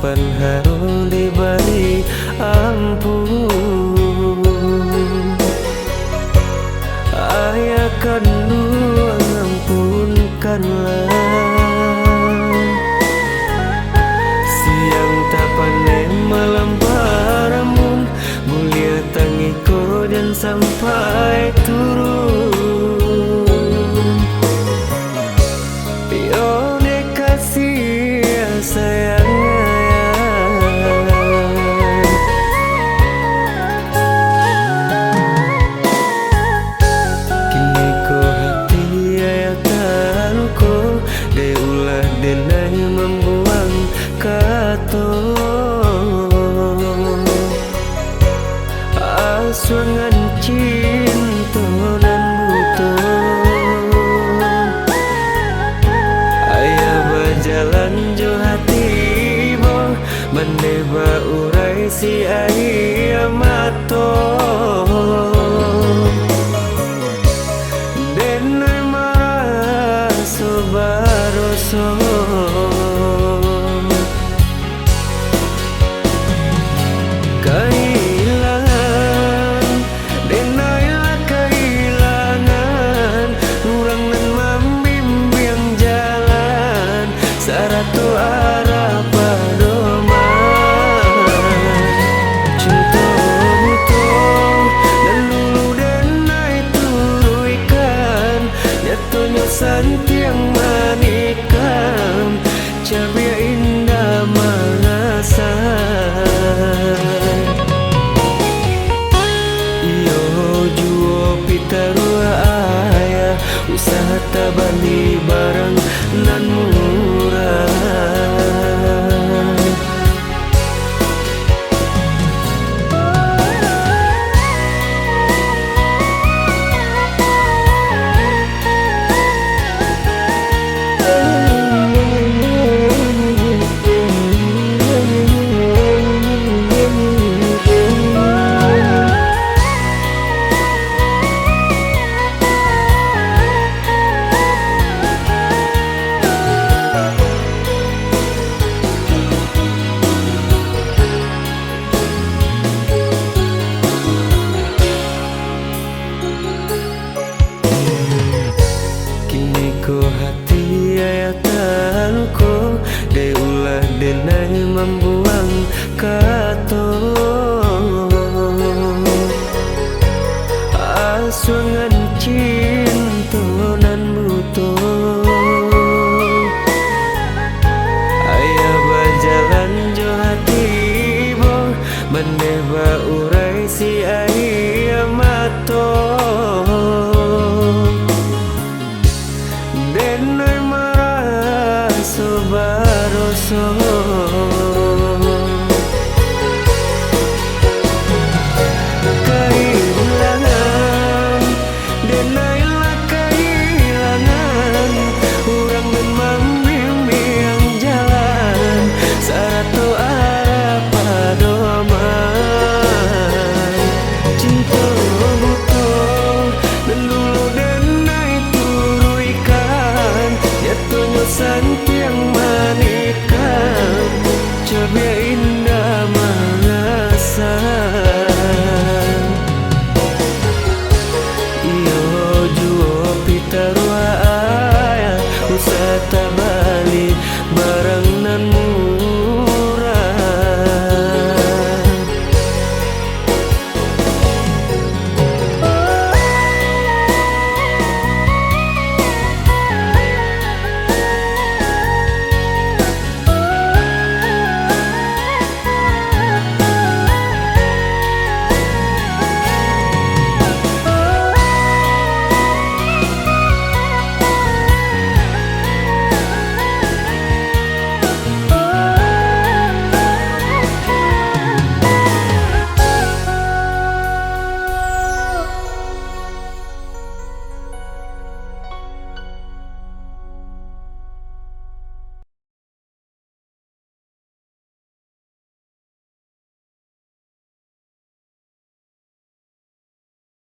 simpan haru di balik ampun. Ayah kandung ampunkanlah, siang tak pandai malam paramun, mulia tangiko dan sampai turun. Pione kasih sayangnya, kini ko hati ayatan ko de ulah denai membuang kato. Asuangan cinta nan butuh, ayah berjalan jo hati bo, meneba urai si ayah mato. Denai marah sobaroso, saratu arah padoman. Cinta butuh dan lulu denai turuikan, nyatonya santiang manikam, cabia indah mangasan. Iyo juo pitarua ayah, usaha tabani barang nan murah. Ko hati ayatanku de ulah denai membuang kato. Asuangan cinta nan butuh, ayah berjalan jo hati bo, meneba urai si ayah